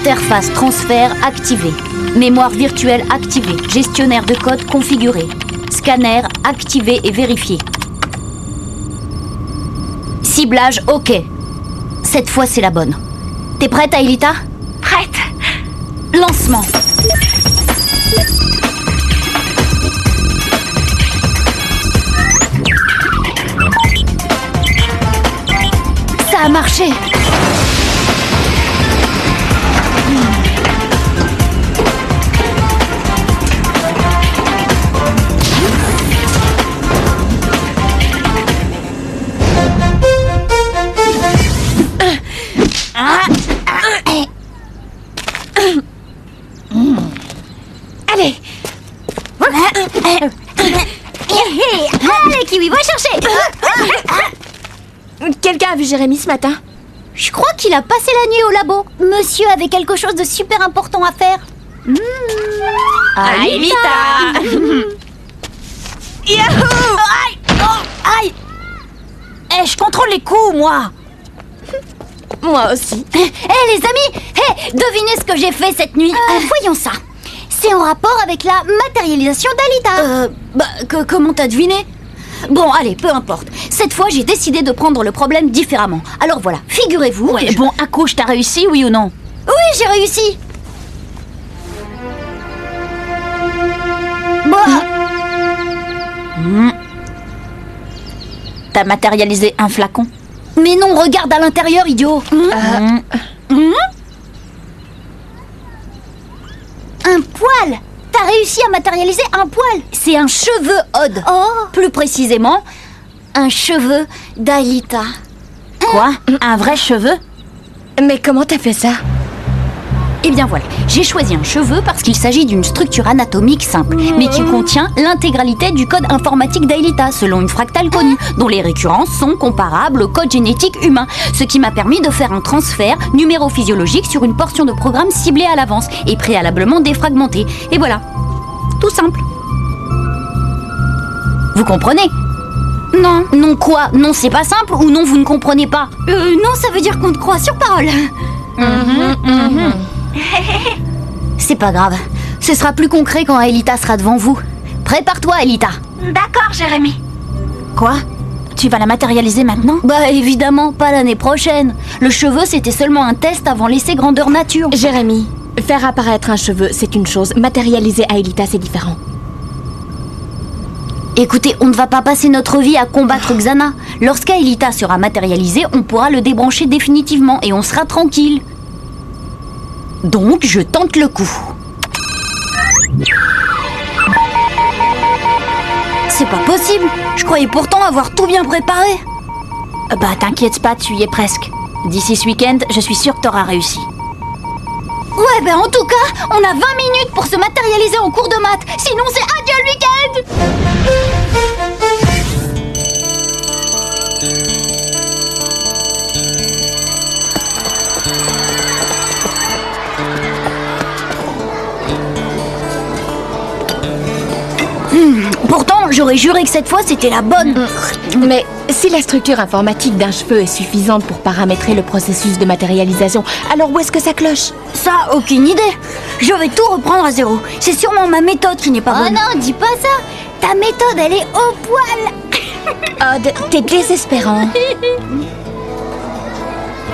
Interface transfert activée. Mémoire virtuelle activée. Gestionnaire de code configuré. Scanner activé et vérifié. Ciblage OK. Cette fois, c'est la bonne. T'es prête, Aelita? Prête. Lancement. Ça a marché. Allez. Allez, Kiwi, va chercher. Quelqu'un a vu Jérémy ce matin? Je crois qu'il a passé la nuit au labo. Monsieur avait quelque chose de super important à faire. Aelita. Yahoo! Aïe! Oh, aïe! Eh, je contrôle les coups, moi. Moi aussi. Eh, les amis, devinez ce que j'ai fait cette nuit. Voyons ça. C'est en rapport avec la matérialisation d'Aelita. Comment t'as deviné? Bon, allez, peu importe. Cette fois, j'ai décidé de prendre le problème différemment. Alors voilà, figurez-vous... Ouais, bon, accouche, t'as réussi, oui ou non? Oui, j'ai réussi. Bon... T'as matérialisé un flacon? Mais non, regarde à l'intérieur, idiot. Un poil. T'as réussi à matérialiser un poil. C'est un cheveu, Odd. Oh. Plus précisément, un cheveu d'Aelita. Quoi? Un vrai cheveu? Mais comment t'as fait ça? Eh bien voilà, j'ai choisi un cheveu parce qu'il s'agit d'une structure anatomique simple, mais qui contient l'intégralité du code informatique d'Aelita, selon une fractale connue, dont les récurrences sont comparables au code génétique humain, ce qui m'a permis de faire un transfert numérophysiologique sur une portion de programme ciblée à l'avance et préalablement défragmentée. Et voilà, tout simple. Vous comprenez? Non. Non quoi? Non, c'est pas simple ou non, vous ne comprenez pas? Non, ça veut dire qu'on te croit sur parole. C'est pas grave. Ce sera plus concret quand Aelita sera devant vous. Prépare-toi, Aelita. D'accord, Jérémy. Quoi? Tu vas la matérialiser maintenant? Bah évidemment, pas l'année prochaine. Le cheveu, c'était seulement un test avant l'essai grandeur nature. Jérémy, faire apparaître un cheveu, c'est une chose. Matérialiser Aelita, c'est différent. Écoutez, on ne va pas passer notre vie à combattre Xana. Lorsqu'Aelita sera matérialisée, on pourra le débrancher définitivement et on sera tranquille. Donc, je tente le coup. C'est pas possible. Je croyais pourtant avoir tout bien préparé. Bah, t'inquiète pas, tu y es presque. D'ici ce week-end, je suis sûre que t'auras réussi. Ouais, ben en tout cas, on a 20 minutes pour se matérialiser en cours de maths. Sinon, c'est adieu le week-end. Pourtant, j'aurais juré que cette fois, c'était la bonne. Mais si la structure informatique d'un cheveu est suffisante pour paramétrer le processus de matérialisation, alors où est-ce que ça cloche? Ça, aucune idée. Je vais tout reprendre à zéro. C'est sûrement ma méthode qui n'est pas bonne. Oh non, dis pas ça. Ta méthode, elle est au poil. Odd, t'es désespérant.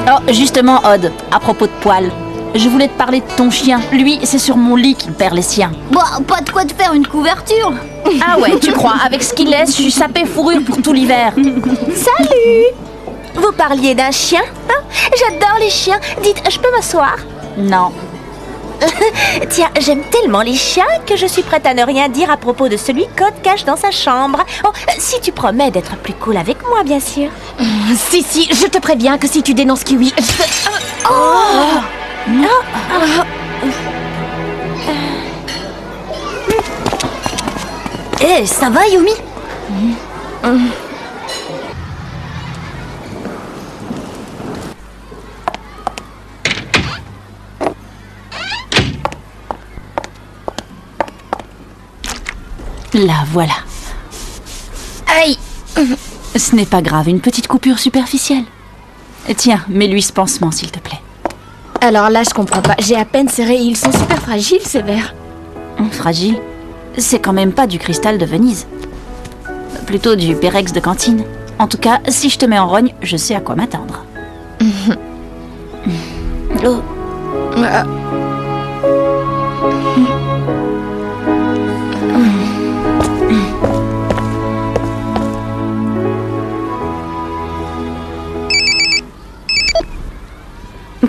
Oh, justement, Odd, à propos de poils, je voulais te parler de ton chien. Lui, c'est sur mon lit qu'il perd les siens. Bon, pas de quoi te faire une couverture. Ah ouais, tu crois? Avec ce qu'il laisse, je suis sapée fourrure pour tout l'hiver. Salut! Vous parliez d'un chien, hein? J'adore les chiens. Dites, je peux m'asseoir? Non. Tiens, j'aime tellement les chiens que je suis prête à ne rien dire à propos de celui qu'Odd cache dans sa chambre. Oh, si tu promets d'être plus cool avec moi, bien sûr. Si, je te préviens que si tu dénonces Kiwi... Eh, ça va, Yumi? Là, voilà. Aïe! Ce n'est pas grave, une petite coupure superficielle. Tiens, mets-lui ce pansement, s'il te plaît. Alors là, je comprends pas. J'ai à peine serré. Ils sont super fragiles, ces verres. Fragile. C'est quand même pas du cristal de Venise. Plutôt du Pérex de cantine. En tout cas, si je te mets en rogne, je sais à quoi m'attendre. Oh.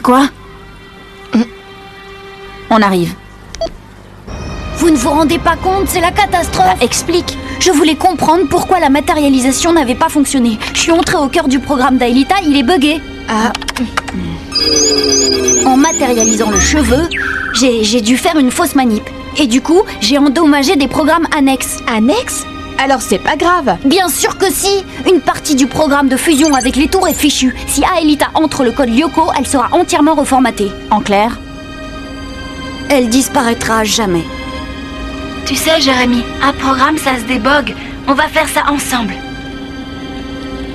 Quoi? On arrive. Vous ne vous rendez pas compte, c'est la catastrophe. Explique. Je voulais comprendre pourquoi la matérialisation n'avait pas fonctionné. Je suis entrée au cœur du programme d'Aelita, il est buggé. En matérialisant le cheveu, j'ai dû faire une fausse manip. Et du coup, j'ai endommagé des programmes annexes. Annexes? Alors c'est pas grave. Bien sûr que si. Une partie du programme de fusion avec les tours est fichue. Si Aelita entre le code Lyoko, elle sera entièrement reformatée. En clair, Elle disparaîtra à jamais. Tu sais, Jérémy, un programme, ça se débogue. On va faire ça ensemble.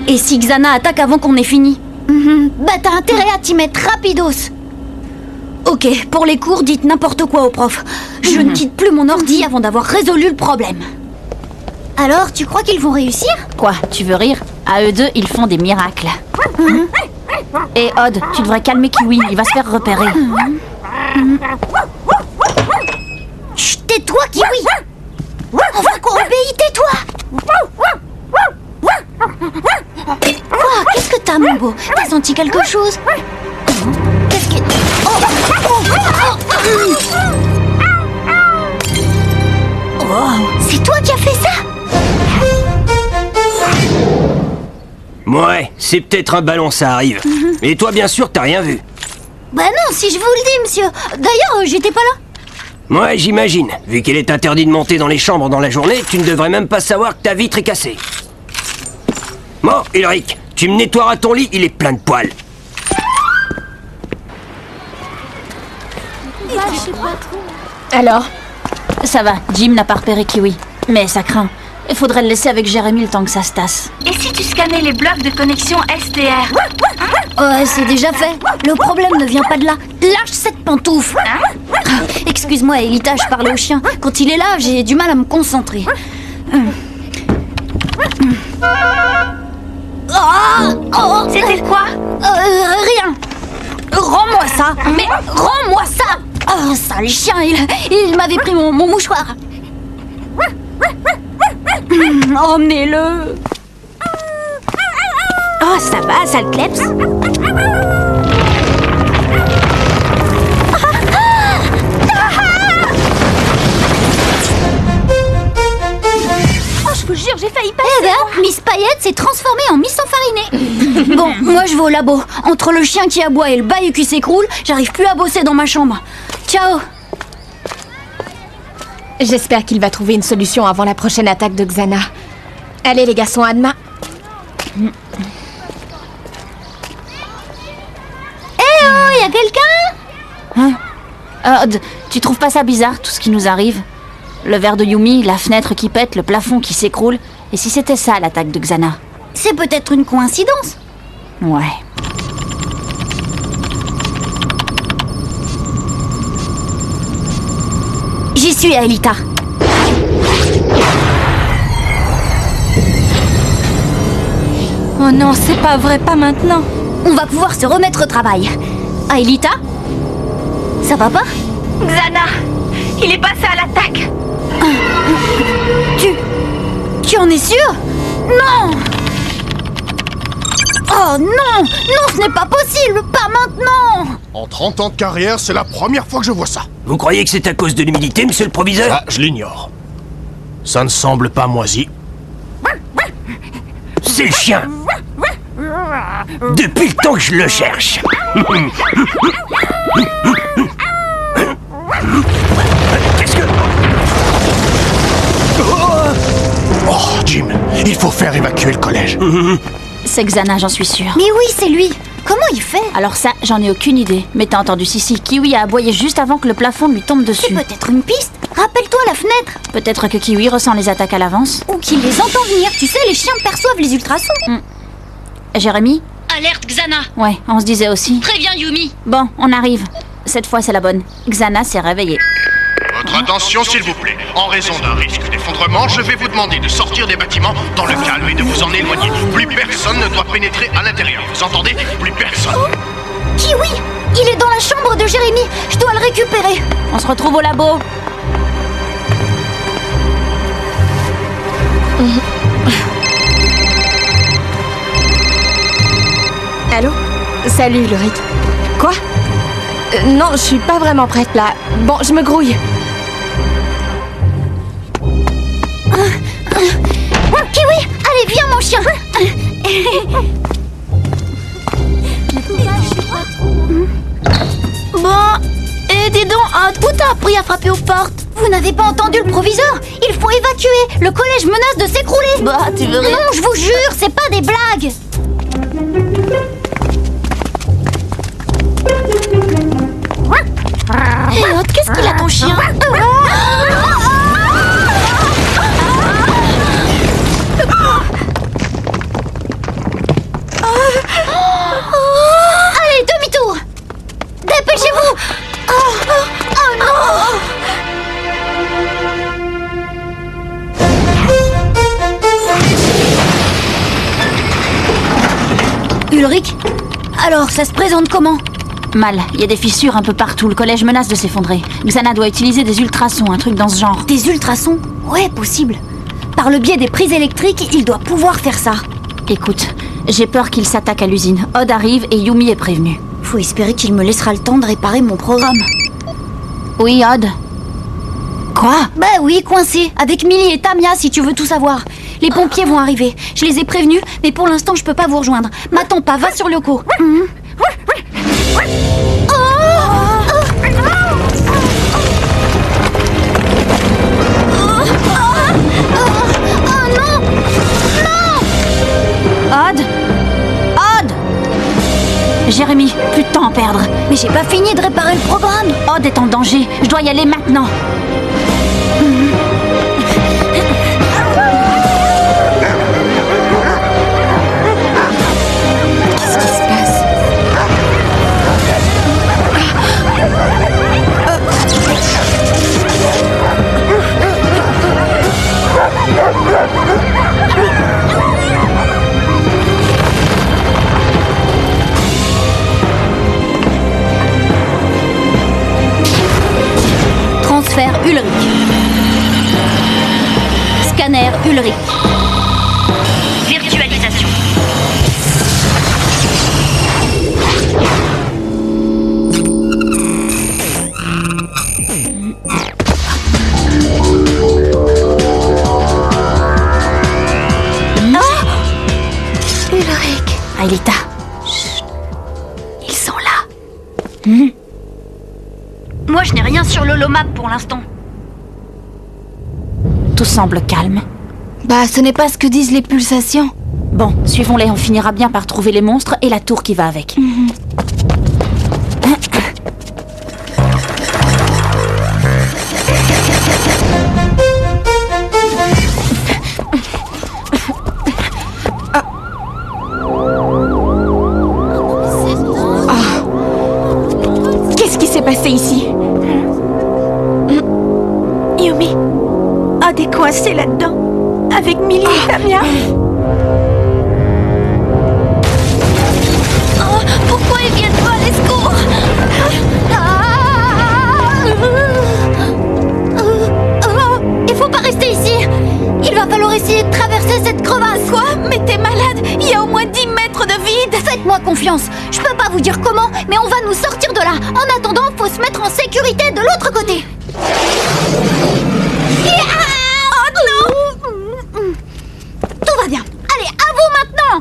Et si Xana attaque avant qu'on ait fini? Bah t'as intérêt à t'y mettre rapidos. Ok, pour les cours, dites n'importe quoi au prof. Je ne quitte plus mon ordi avant d'avoir résolu le problème. Alors, tu crois qu'ils vont réussir? quoi, tu veux rire? À eux deux, ils font des miracles. Et Odd, tu devrais calmer Kiwi, il va se faire repérer. Chut, tais-toi, Kiwi. Enfin qu'on obéit, tais-toi. Quoi? Qu'est-ce que t'as, mon beau? T'as senti quelque chose? Qu'est-ce que... C'est toi qui as fait ça? Ouais, c'est peut-être un ballon, ça arrive. Et toi, bien sûr, t'as rien vu. Bah non, si je vous le dis, monsieur. D'ailleurs, j'étais pas là. Ouais, j'imagine. Vu qu'il est interdit de monter dans les chambres dans la journée, tu ne devrais même pas savoir que ta vitre est cassée. Bon, Ulrich, tu me nettoieras ton lit, il est plein de poils. Alors? Ça va, Jim n'a pas repéré Kiwi. Mais ça craint. Il faudrait le laisser avec Jérémy le temps que ça se tasse. Et si tu scannais les blocs de connexion STR? C'est déjà fait. Le problème ne vient pas de là. Lâche cette pantoufle. Excuse-moi, Aelita, je parlais au chien. Quand il est là, j'ai du mal à me concentrer. C'était quoi? Rien. Rends-moi ça. Mais rends-moi ça. Oh, sale chien, il m'avait pris mon mouchoir. Emmenez-le. Oh, ça va, sale kleps. Oh, je vous jure, j'ai failli passer. Eh ben, Miss Paillette s'est transformée en Miss Enfarinée. Bon, moi je vais au labo. Entre le chien qui aboie et le bahut qui s'écroule, j'arrive plus à bosser dans ma chambre. Ciao. J'espère qu'il va trouver une solution avant la prochaine attaque de Xana. Allez les garçons, à demain. Y a quelqu'un? Odd, tu trouves pas ça bizarre, tout ce qui nous arrive? Le verre de Yumi, la fenêtre qui pète, le plafond qui s'écroule. Et si c'était ça, l'attaque de Xana? C'est peut-être une coïncidence. Ouais. J'y suis, Aelita. Oh non, c'est pas vrai, pas maintenant. On va pouvoir se remettre au travail. Aelita? Ça va pas? Xana, il est passé à l'attaque. Tu en es sûre? Non! Oh non! Non, ce n'est pas possible! Pas maintenant! En 30 ans de carrière, c'est la première fois que je vois ça. Vous croyez que c'est à cause de l'humidité, monsieur le proviseur? Ah, je l'ignore. Ça ne semble pas moisi. C'est le chien. Depuis le temps que je le cherche. Qu'est-ce que... Oh, Jim, il faut faire évacuer le collège. C'est Xana, j'en suis sûre. Mais oui, c'est lui! Comment il fait? Alors ça, j'en ai aucune idée. Mais t'as entendu Sissi, Kiwi a aboyé juste avant que le plafond lui tombe C'est dessus. peut-être une piste! Rappelle-toi la fenêtre! Peut-être que Kiwi ressent les attaques à l'avance. Ou qu'il les entend venir. Tu sais, les chiens perçoivent les ultrasons. Jérémy, Alerte Xana. Ouais, on se disait aussi. Préviens Yumi. Bon, on arrive. Cette fois, c'est la bonne. Xana s'est réveillée. Votre attention, s'il vous plaît. En raison d'un risque d'effondrement, je vais vous demander de sortir des bâtiments dans le calme et de vous en éloigner. Plus personne ne doit pénétrer à l'intérieur. Vous entendez? Plus personne. Kiwi, il est dans la chambre de Jérémy. Je dois le récupérer. On se retrouve au labo. Allô? Salut, Ulrich. Quoi? Non, je suis pas vraiment prête là. Bon, je me grouille. Kiwi, allez, viens mon chien. Bon, et dis donc, où t'as appris à frapper aux portes? Vous n'avez pas entendu le proviseur? Il faut évacuer. Le collège menace de s'écrouler. Bah, tu veux rien? Non, je vous jure, c'est pas des blagues. Hé, Odd, qu'est-ce qu'il a ton chien? Allez, demi-tour. Dépêchez-vous. Oh non. Ulrich, alors ça se présente comment? Mal, il y a des fissures un peu partout. Le collège menace de s'effondrer. Xana doit utiliser des ultrasons, un truc dans ce genre. Des ultrasons? Ouais, possible. Par le biais des prises électriques, il doit pouvoir faire ça. Écoute, j'ai peur qu'il s'attaque à l'usine. Odd arrive et Yumi est prévenue. Faut espérer qu'il me laissera le temps de réparer mon programme. Oui, Odd? Quoi? Bah oui, coincé, avec Millie et Tamia si tu veux tout savoir. Les pompiers vont arriver. Je les ai prévenus, mais pour l'instant je peux pas vous rejoindre. M'attends pas, va sur le coup. Odd? Odd? Jérémy, plus de temps à perdre. Mais j'ai pas fini de réparer le programme. Odd est en danger. Je dois y aller maintenant. Qu'est-ce qui se passe? Transfert Ulrich. Scanner Ulrich. Virtualisation. Ulrich. Aelita. Chut. Ils sont là. Moi, je n'ai rien sur l'holomap pour l'instant. Tout semble calme. Bah, ce n'est pas ce que disent les pulsations. Bon, suivons-les, on finira bien par trouver les monstres et la tour qui va avec. Qu'est-ce qui s'est passé ici? Yumi, Odd est coincé là-dedans, avec Millie et Tamia. Oh, pourquoi ils viennent pas à les secours? Il faut pas rester ici. Il va falloir essayer de traverser cette crevasse. Quoi? Mais t'es malade? Il y a au moins 10 mètres de vide. Faites-moi confiance. Je peux pas vous dire comment, mais on va nous sortir de là. En attendant, faut se mettre en sécurité de l'autre côté. Oh non! Tout va bien. Allez, à vous maintenant.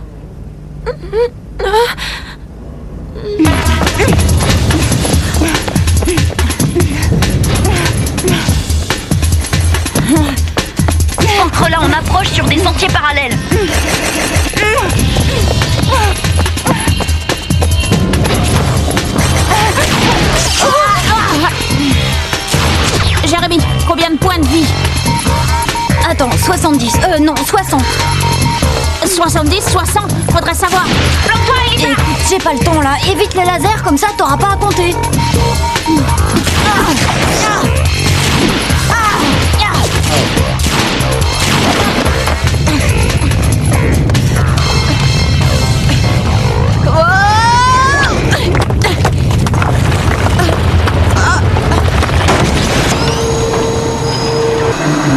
Entre là, on approche sur des sentiers parallèles. Jérémy, combien de points de vie? Attends, 70. Non, 60. 70, 60, faudrait savoir. Plante-toi, Elita. Écoute, j'ai pas le temps là. Évite les lasers, comme ça t'auras pas à compter.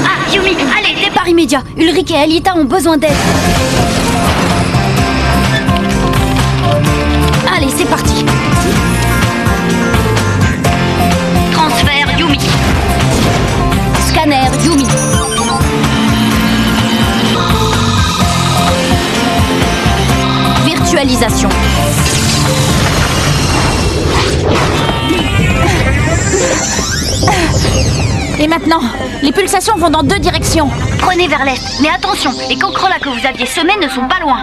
Ah, Yumi, allez, Départ immédiat. Ulrich et Alita ont besoin d'aide. Allez, c'est parti. transfert, Yumi. Scanner, Yumi. Virtualisation. Et maintenant, les pulsations vont dans 2 directions. Prenez vers l'est, mais attention, les cancrelats que vous aviez semés ne sont pas loin.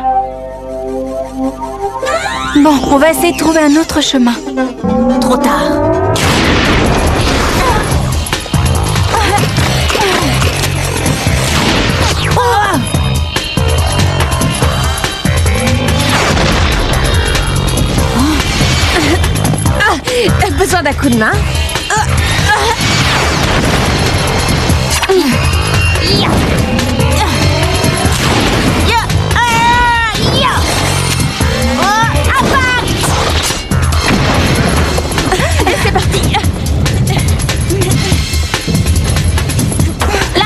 Bon, on va essayer de trouver un autre chemin. Trop tard. Besoin d'un coup de main. C'est parti. Là.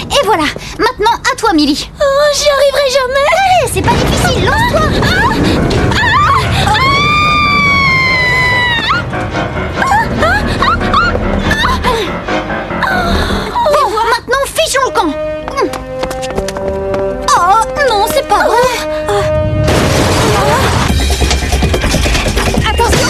Et voilà. Maintenant, à toi, Millie. J'y arriverai jamais. Allez, c'est pas difficile. Lance-toi. Bon, maintenant, fichons le camp. Oh, non, c'est pas vrai. Attention.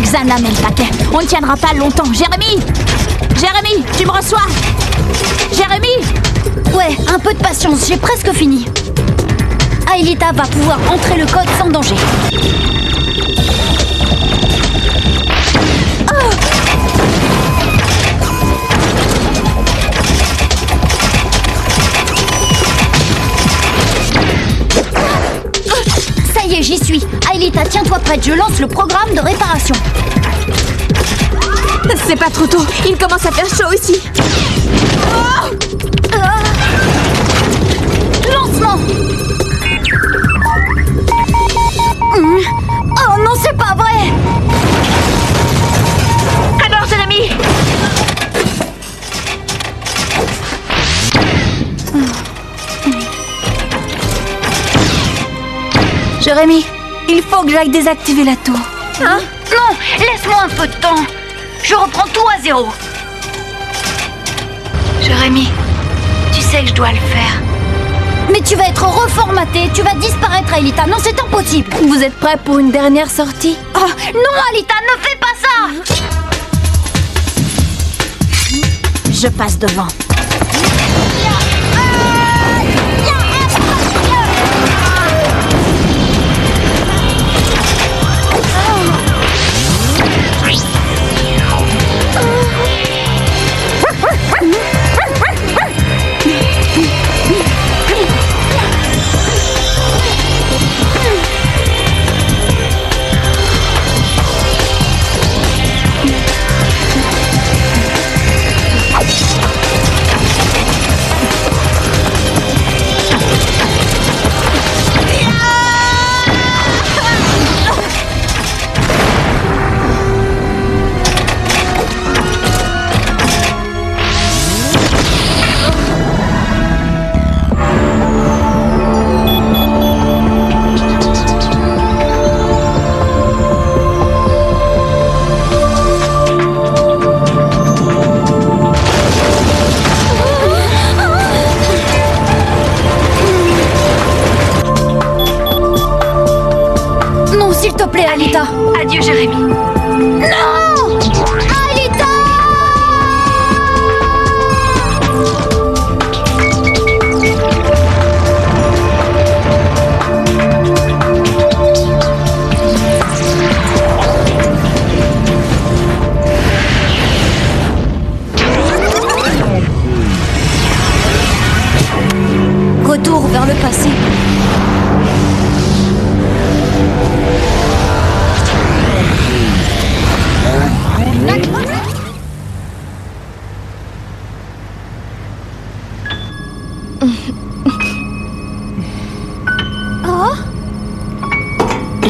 Xana met le paquet. On ne tiendra pas longtemps. Jérémy, tu me reçois? Jérémy. Ouais, un peu de patience, j'ai presque fini. Aelita va pouvoir entrer le code sans danger. Ça y est, j'y suis. Aelita, tiens-toi prête, je lance le programme de réparation. C'est pas trop tôt. Il commence à faire chaud ici. Lancement. Oh non, c'est pas vrai. Alors, Jérémy. Jérémy, il faut que j'aille désactiver la tour. Hein? Non, laisse-moi un peu de temps. Je reprends tout à zéro. Jérémy, tu sais que je dois le faire. Mais tu vas être reformaté, tu vas disparaître, Aelita. Non, c'est impossible. Vous êtes prêts pour une dernière sortie? Oh, non, Aelita, ne fais pas ça. Je passe devant.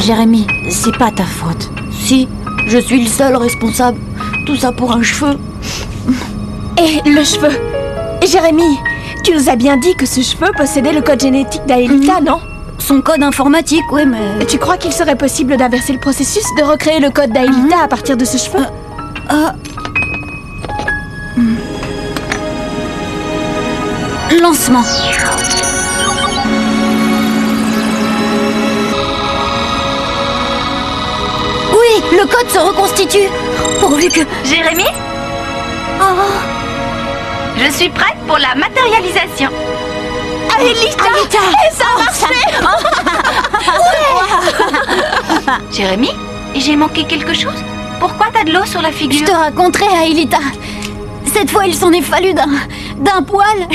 Jérémy, c'est pas ta faute. Si, je suis le seul responsable. Tout ça pour un cheveu. Et le cheveu. Jérémy, tu nous as bien dit que ce cheveu possédait le code génétique d'Aelita, non? Son code informatique, oui, mais... Tu crois qu'il serait possible d'inverser le processus, de recréer le code d'Aelita à partir de ce cheveu? Lancement. Oui, le code se reconstitue. Pourvu que... Jérémy, je suis prête pour la matérialisation. Aelita, et ça a marché. Jérémy, j'ai manqué quelque chose? Pourquoi t'as de l'eau sur la Je figure? te raconterai, Aelita. Cette fois, il s'en est fallu d'un poil.